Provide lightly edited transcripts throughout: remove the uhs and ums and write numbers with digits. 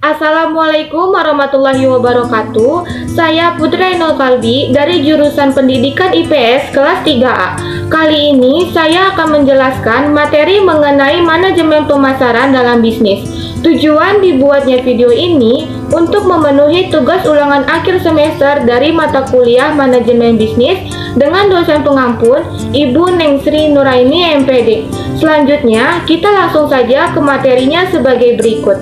Assalamualaikum warahmatullahi wabarakatuh. Saya Putri Ainul Kalbi dari jurusan Pendidikan IPS kelas 3A. Kali ini saya akan menjelaskan materi mengenai manajemen pemasaran dalam bisnis. Tujuan dibuatnya video ini untuk memenuhi tugas ulangan akhir semester dari mata kuliah manajemen bisnis dengan dosen pengampun Ibu Nengsri Nuraini MPD. Selanjutnya, kita langsung saja ke materinya sebagai berikut.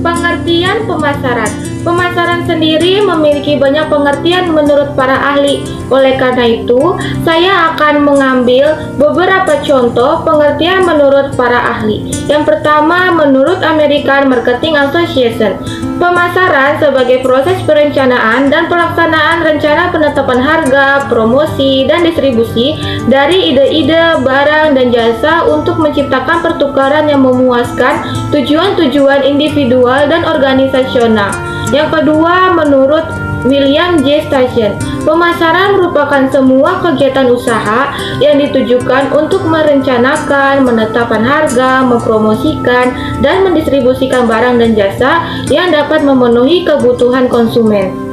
Pengertian pemasaran. Pemasaran sendiri memiliki banyak pengertian menurut para ahli. Oleh karena itu, saya akan mengambil beberapa contoh pengertian menurut para ahli. Yang pertama, menurut American Marketing Association, pemasaran sebagai proses perencanaan dan pelaksanaan rencana penetapan harga, promosi, dan distribusi dari ide-ide, barang, dan jasa untuk menciptakan pertukaran yang memuaskan tujuan-tujuan individual dan organisasional. Yang kedua, menurut William J. Station, pemasaran merupakan semua kegiatan usaha yang ditujukan untuk merencanakan, menetapkan harga, mempromosikan, dan mendistribusikan barang dan jasa yang dapat memenuhi kebutuhan konsumen.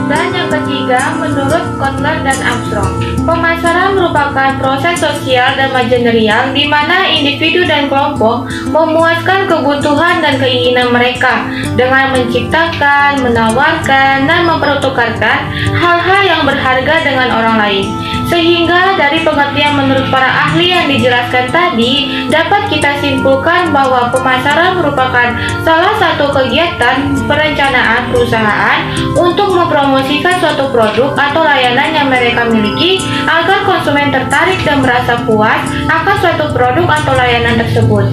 Dan yang ketiga, menurut Kotler dan Armstrong, pemasaran merupakan proses sosial dan manajerial di mana individu dan kelompok memuaskan kebutuhan dan keinginan mereka dengan menciptakan, menawarkan, dan mempertukarkan hal-hal yang berharga dengan orang lain. Sehingga dari pengertian menurut para ahli yang dijelaskan tadi, dapat kita simpulkan bahwa pemasaran merupakan salah satu kegiatan perencanaan perusahaan untuk mempromosikan suatu produk atau layanan yang mereka miliki agar konsumen tertarik dan merasa puas akan suatu produk atau layanan tersebut.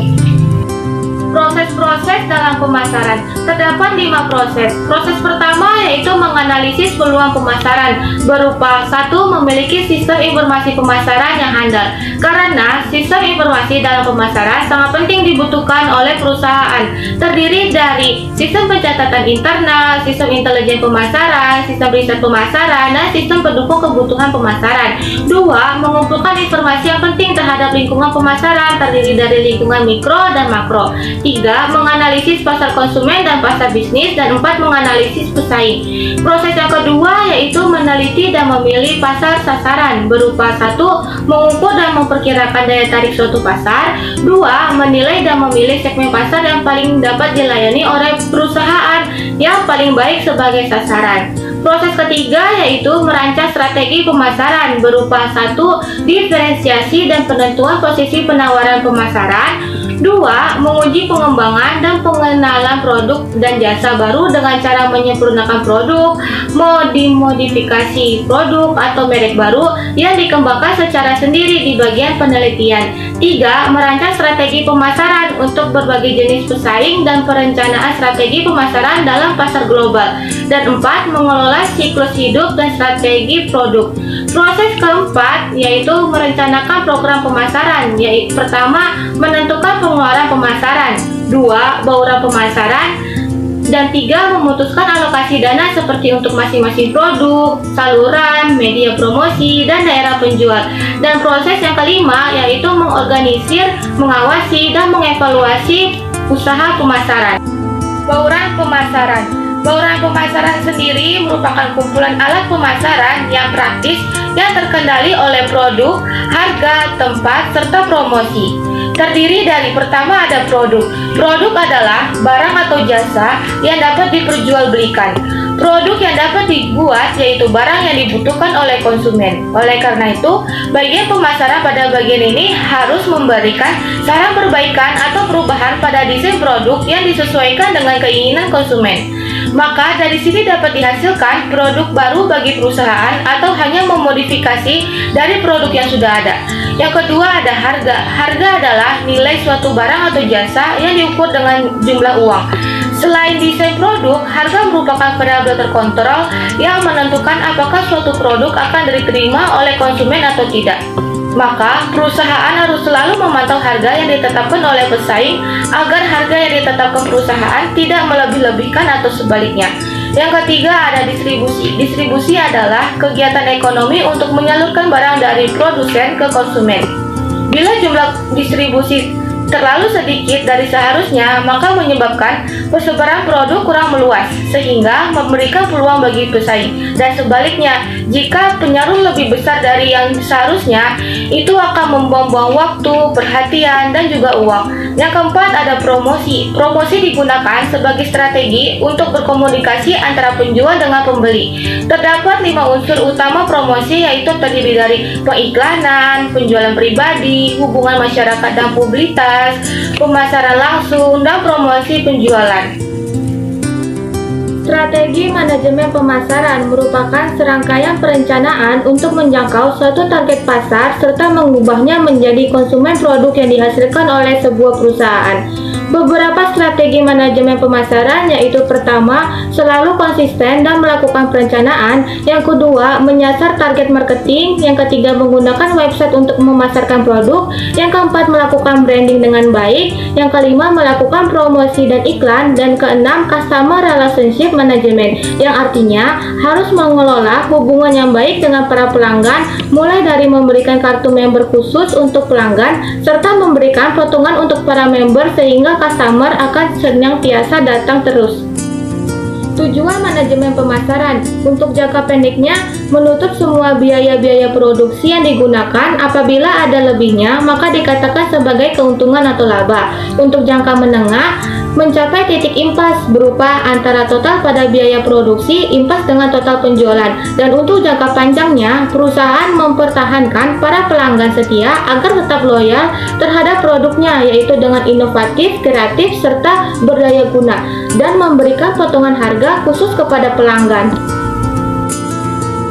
Proses-proses dalam pemasaran. Terdapat 5 proses. Proses pertama yaitu menganalisis peluang pemasaran berupa 1. Memiliki sistem informasi pemasaran yang handal. Karena sistem informasi dalam pemasaran sangat penting dibutuhkan oleh perusahaan. Terdiri dari sistem pencatatan internal, sistem intelijen pemasaran, sistem riset pemasaran, dan sistem pendukung kebutuhan pemasaran. 2. Mengumpulkan informasi yang penting terhadap lingkungan pemasaran terdiri dari lingkungan mikro dan makro. 3. Menganalisis pasar konsumen dan pasar bisnis. Dan 4. Menganalisis pesaing. Proses yang kedua yaitu meneliti dan memilih pasar sasaran berupa 1. Mengukur dan memperkirakan daya tarik suatu pasar. 2. Menilai dan memilih segmen pasar yang paling dapat dilayani oleh perusahaan yang paling baik sebagai sasaran. Proses ketiga yaitu merancang strategi pemasaran berupa 1. Diferensiasi dan penentuan posisi penawaran pemasaran. 2. Menguji pengembangan dan pengenalan produk dan jasa baru dengan cara menyempurnakan produk, modifikasi produk atau merek baru yang dikembangkan secara sendiri di bagian penelitian. 3. Merancang strategi pemasaran untuk berbagai jenis pesaing dan perencanaan strategi pemasaran dalam pasar global. Dan 4. Mengelola siklus hidup dan strategi produk. Proses keempat yaitu merencanakan program pemasaran, yaitu pertama menentukan pengeluaran pemasaran, 2. Bauran pemasaran, dan 3. Memutuskan alokasi dana seperti untuk masing-masing produk, saluran, media promosi, dan daerah penjual. Dan proses yang kelima yaitu mengorganisir, mengawasi, dan mengevaluasi usaha pemasaran. Bauran pemasaran. Bauran pemasaran sendiri merupakan kumpulan alat pemasaran yang praktis yang terkendali oleh produk, harga, tempat, serta promosi. Terdiri dari pertama ada produk. Produk adalah barang atau jasa yang dapat diperjualbelikan. Produk yang dapat dibuat yaitu barang yang dibutuhkan oleh konsumen. Oleh karena itu, bagian pemasaran pada bagian ini harus memberikan saran perbaikan atau perubahan pada desain produk yang disesuaikan dengan keinginan konsumen. Maka dari sini dapat dihasilkan produk baru bagi perusahaan atau hanya memodifikasi dari produk yang sudah ada. Yang kedua ada harga. Harga adalah nilai suatu barang atau jasa yang diukur dengan jumlah uang. Selain desain produk, harga merupakan variabel terkontrol yang menentukan apakah suatu produk akan diterima oleh konsumen atau tidak. Maka, perusahaan harus selalu memantau harga yang ditetapkan oleh pesaing agar harga yang ditetapkan perusahaan tidak melebih-lebihkan atau sebaliknya. Yang ketiga ada distribusi. Distribusi adalah kegiatan ekonomi untuk menyalurkan barang dari produsen ke konsumen. Bila jumlah distribusi terlalu sedikit dari seharusnya, maka menyebabkan persebaran produk kurang meluas, sehingga memberikan peluang bagi pesaing. Dan sebaliknya, jika penyaring lebih besar dari yang seharusnya, itu akan membuang-buang waktu, perhatian, dan juga uang. Yang keempat ada promosi. Promosi digunakan sebagai strategi untuk berkomunikasi antara penjual dengan pembeli. Terdapat 5 unsur utama promosi, yaitu terdiri dari pengiklanan, penjualan pribadi, hubungan masyarakat dan publisitas, pemasaran langsung, dan promosi penjualan. Strategi manajemen pemasaran merupakan serangkaian perencanaan untuk menjangkau suatu target pasar serta mengubahnya menjadi konsumen produk yang dihasilkan oleh sebuah perusahaan. Beberapa strategi manajemen pemasaran yaitu pertama, selalu konsisten dan melakukan perencanaan. Yang kedua, menyasar target marketing. Yang ketiga, menggunakan website untuk memasarkan produk. Yang keempat, melakukan branding dengan baik. Yang kelima, melakukan promosi dan iklan. Dan keenam, customer relationship management, yang artinya harus mengelola hubungan yang baik dengan para pelanggan, mulai dari memberikan kartu member khusus untuk pelanggan serta memberikan potongan untuk para member sehingga customer akan senantiasa datang terus. Tujuan manajemen pemasaran untuk jangka pendeknya menutup semua biaya-biaya produksi yang digunakan. Apabila ada lebihnya, maka dikatakan sebagai keuntungan atau laba. Untuk jangka menengah, mencapai titik impas berupa antara total pada biaya produksi impas dengan total penjualan. Dan untuk jangka panjangnya, perusahaan mempertahankan para pelanggan setia agar tetap loyal terhadap produknya, yaitu dengan inovatif, kreatif, serta berdaya guna, dan memberikan potongan harga khusus kepada pelanggan.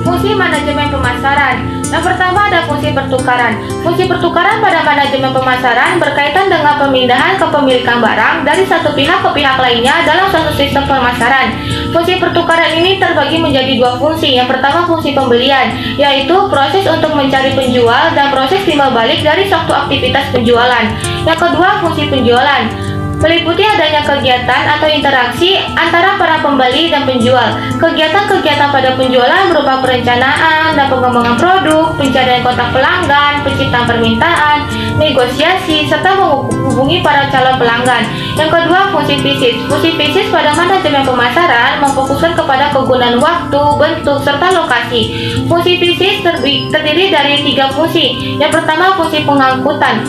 Fungsi manajemen pemasaran. Yang pertama ada fungsi pertukaran. Fungsi pertukaran pada manajemen pemasaran berkaitan dengan pemindahan kepemilikan barang dari satu pihak ke pihak lainnya dalam suatu sistem pemasaran. Fungsi pertukaran ini terbagi menjadi 2 fungsi. Yang pertama fungsi pembelian, yaitu proses untuk mencari penjual dan proses timbal balik dari suatu aktivitas penjualan. Yang kedua fungsi penjualan, meliputi adanya kegiatan atau interaksi antara para pembeli dan penjual. Kegiatan-kegiatan pada penjualan berupa perencanaan dan pengembangan produk, pencarian kontak pelanggan, penciptaan permintaan, negosiasi, serta menghubungi para calon pelanggan. Yang kedua, fungsi bisnis. Fungsi bisnis pada manajemen pemasaran memfokuskan kepada kegunaan waktu, bentuk, serta lokasi. Fungsi bisnis terdiri dari 3 fungsi. Yang pertama, fungsi pengangkutan.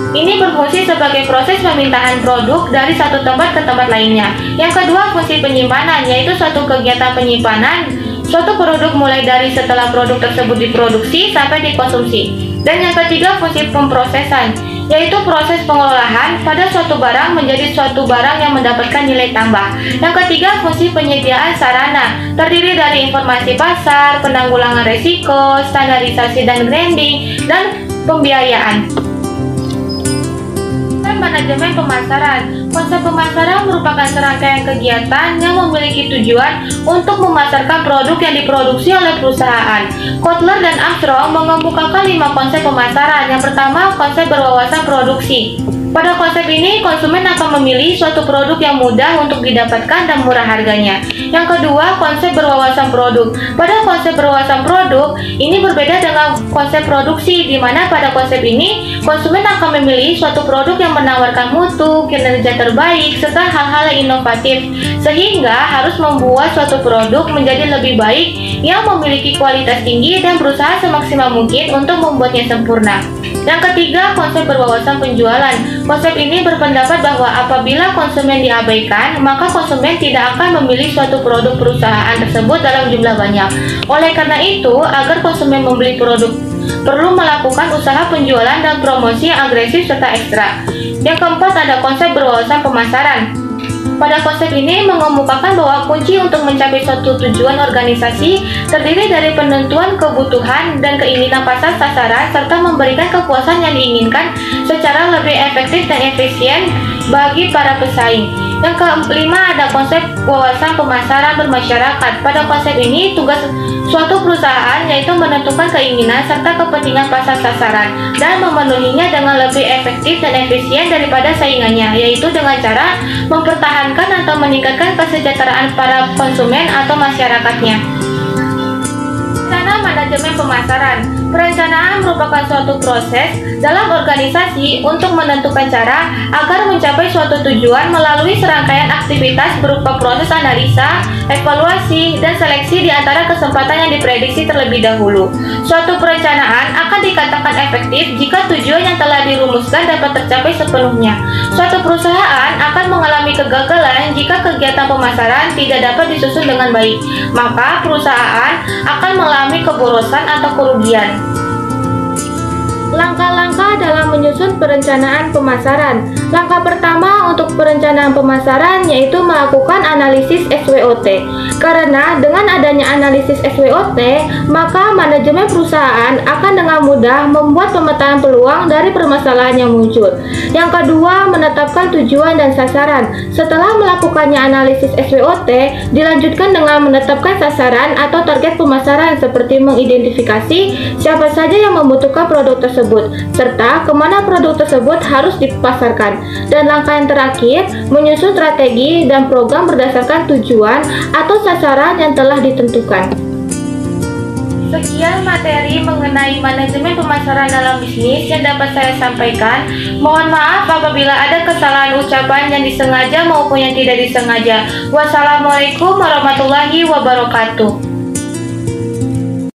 Ini berfungsi sebagai proses pemindahan produk dari satu tempat ke tempat lainnya. Yang kedua, fungsi penyimpanan, yaitu suatu kegiatan penyimpanan suatu produk mulai dari setelah produk tersebut diproduksi sampai dikonsumsi. Dan yang ketiga, fungsi pemprosesan, yaitu proses pengolahan pada suatu barang menjadi suatu barang yang mendapatkan nilai tambah. Yang ketiga, fungsi penyediaan sarana, terdiri dari informasi pasar, penanggulangan resiko, standarisasi dan branding, dan pembiayaan. Manajemen pemasaran. Konsep pemasaran merupakan serangkaian kegiatan yang memiliki tujuan untuk memasarkan produk yang diproduksi oleh perusahaan. Kotler dan Armstrong mengemukakan 5 konsep pemasaran. Yang pertama, konsep berwawasan produksi. Pada konsep ini, konsumen akan memilih suatu produk yang mudah untuk didapatkan dan murah harganya. Yang kedua, konsep berwawasan produk. Pada konsep berwawasan produk, ini berbeda dengan konsep produksi, di mana pada konsep ini, konsumen akan memilih suatu produk yang menawarkan mutu, kinerja terbaik, serta hal-hal yang inovatif, sehingga harus membuat suatu produk menjadi lebih baik yang memiliki kualitas tinggi dan berusaha semaksimal mungkin untuk membuatnya sempurna. Yang ketiga, konsep berwawasan penjualan. Konsep ini berpendapat bahwa apabila konsumen diabaikan, maka konsumen tidak akan memilih suatu produk perusahaan tersebut dalam jumlah banyak. Oleh karena itu, agar konsumen membeli produk, perlu melakukan usaha penjualan dan promosi yang agresif serta ekstra. Yang keempat, ada konsep berwawasan pemasaran. Pada konsep ini mengemukakan bahwa kunci untuk mencapai suatu tujuan organisasi terdiri dari penentuan kebutuhan dan keinginan pasar sasaran serta memberikan kepuasan yang diinginkan secara lebih efektif dan efisien bagi para pesaing. Yang kelima, ada konsep wawasan pemasaran bermasyarakat. Pada konsep ini, tugas suatu perusahaan yaitu menentukan keinginan serta kepentingan pasar sasaran dan memenuhinya dengan lebih efektif dan efisien daripada saingannya, yaitu dengan cara mempertahankan atau meningkatkan kesejahteraan para konsumen atau masyarakatnya. Rencana manajemen pemasaran. Perencanaan merupakan suatu proses dalam organisasi untuk menentukan cara agar mencapai suatu tujuan melalui serangkaian aktivitas berupa proses analisa, evaluasi, dan seleksi di antara kesempatan yang diprediksi terlebih dahulu. Suatu perencanaan akan dikatakan efektif jika tujuan yang telah dirumuskan dapat tercapai sepenuhnya. Suatu perusahaan akan mengalami kegagalan jika kegiatan pemasaran tidak dapat disusun dengan baik, maka perusahaan akan mengalami keborosan atau kerugian. Langkah-langkah dalam menyusun perencanaan pemasaran. Langkah pertama untuk perencanaan pemasaran yaitu melakukan analisis SWOT. Karena dengan adanya analisis SWOT, maka manajemen perusahaan akan dengan mudah membuat pemetaan peluang dari permasalahan yang muncul. Yang kedua, menetapkan tujuan dan sasaran. Setelah melakukannya analisis SWOT, dilanjutkan dengan menetapkan sasaran atau target pemasaran seperti mengidentifikasi siapa saja yang membutuhkan produk tersebut, serta kemana produk tersebut harus dipasarkan. Dan langkah yang terakhir, menyusun strategi dan program berdasarkan tujuan atau sasaran yang telah ditentukan. Sekian materi mengenai manajemen pemasaran dalam bisnis yang dapat saya sampaikan. Mohon maaf apabila ada kesalahan ucapan yang disengaja maupun yang tidak disengaja. Wassalamualaikum warahmatullahi wabarakatuh.